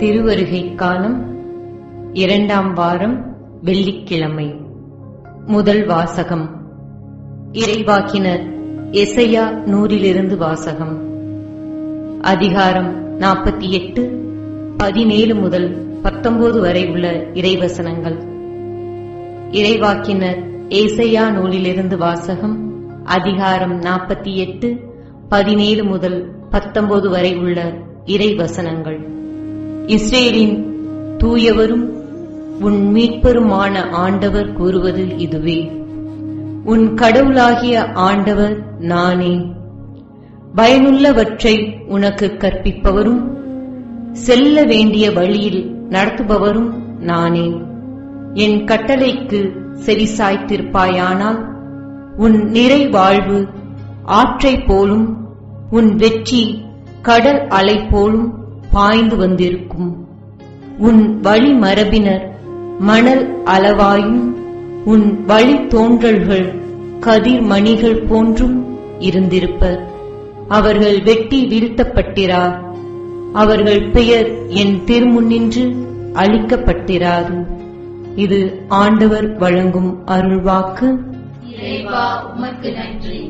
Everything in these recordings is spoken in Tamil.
திருவருகை காலம் 2ஆம் வாரம் வெள்ளிக்கிழமை. முதல் வாசகம். இறைவாக்கினர் எசையா நூலிலிருந்து வாசகம். அதிகாரம் 48, 17 முதல் 19 வரை உள்ள இறைவசனங்கள். இறைவாக்கினர் எசையா நூலிலிருந்து வாசகம். அதிகாரம் 48, 17 முதல் 19 வரை உள்ள இறைவசனங்கள். இஸ்ரேலின் தூயவரும் உன் மீட்பருமான ஆண்டவர் கூறுவது இதுவே: உன் கடவுளாகிய ஆண்டவர் நானே. பயனுள்ளவற்றை உனக்கு கற்பிப்பவரும் செல்ல வேண்டிய வழியில் நடத்துபவரும் நானே. என் கட்டளைக்கு செவிசாய்த்திருப்பாயானால் உன் நிறைவாழ்வு ஆற்றை போலும் உன் வெற்றி கடல் அலை போலும் பாய்ந்து வந்திருக்கும். உன் வழிமரபினர் மணல் அளவாயும் உன் வழி தோன்றல்கள் கதிர்மணிகள் போன்றும் இருந்திருப்பர். அவர்கள் வெட்டி வீழ்த்தப்பட்டிரார். அவர்கள் பெயர் என் திருமுன்னின்று அழிக்கப்பட்டிராது. இது ஆண்டவர் வழங்கும் அருள்வாக்கு. இறைவா, உமக்கு நன்றி.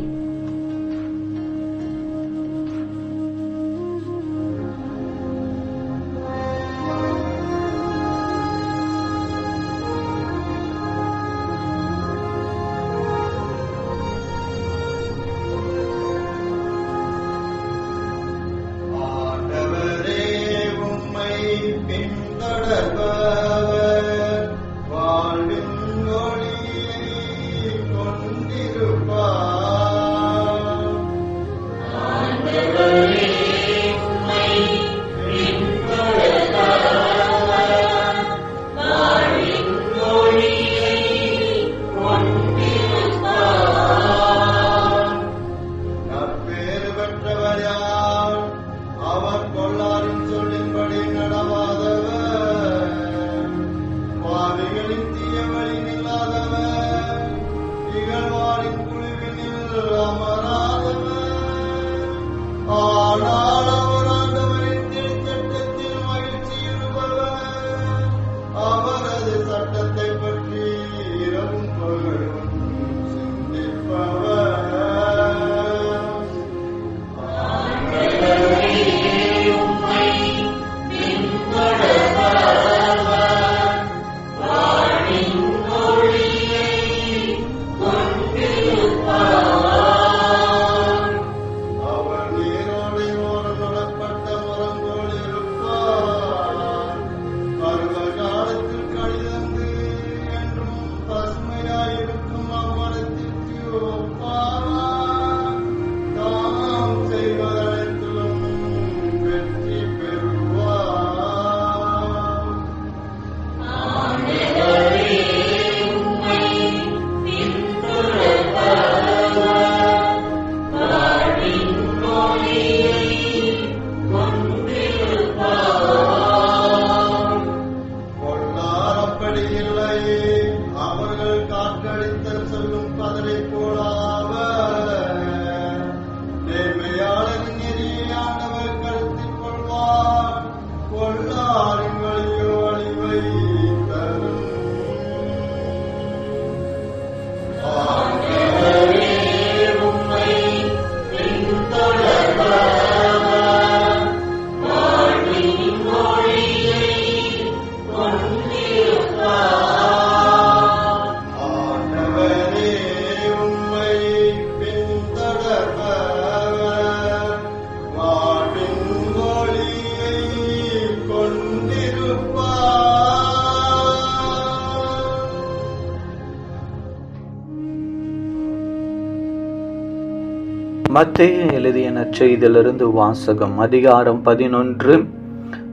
மத்தேயு எழுதிய நற்செய்தியிலிருந்து வாசகம். அதிகாரம் 11,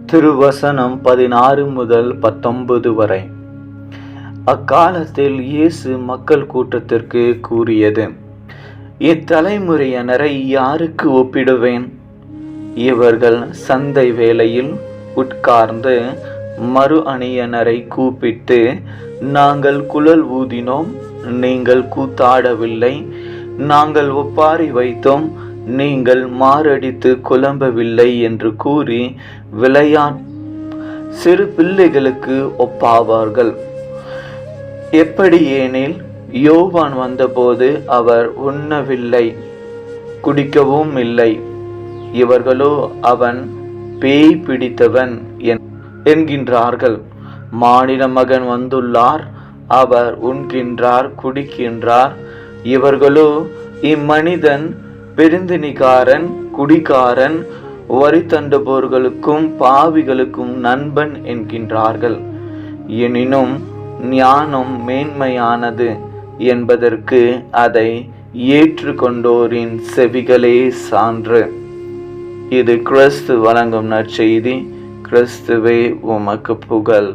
திருவசனம் 16 முதல் 19 வரை. அக்காலத்தில் இயேசு மக்கள் கூட்டத்திற்கு கூறியது: இத்தலைமுறையினரை யாருக்கு ஒப்பிடுவேன்? இவர்கள் சந்தை வேளையில் உட்கார்ந்து மறு அணியினரை கூப்பிட்டு, நாங்கள் குழல் ஊதினோம், நீங்கள் கூத்தாடவில்லை, நாங்கள் ஒப்பாரி வைத்தோம், நீங்கள் மாரடித்து குழம்பவில்லை என்று கூறி சிறு பிள்ளைகளுக்கு ஒப்பாவார்கள். எப்படியெனில் யோவான் வந்தபோது அவர் உண்ணவில்லை, குடிக்கவும் இல்லை, இவர்களோ அவன் பேய் பிடித்தவன் என்கின்றார்கள். மானிட மகன் வந்துள்ளார், அவர் உண்கின்றார், குடிக்கின்றார், இவர்களோ இம்மனிதன் பெருந்தினிகாரன், குடிகாரன், வரி தண்டுபவர்களுக்கும் பாவிகளுக்கும் நண்பன் என்கின்றார்கள். எனினும் ஞானம் மேன்மையானது என்பதற்கு அதை ஏற்றுக்கொண்டோரின் செவிகளே சான்று. இது கிறிஸ்து வழங்கும் நற்செய்தி. கிறிஸ்துவே உமக்கு புகழ்.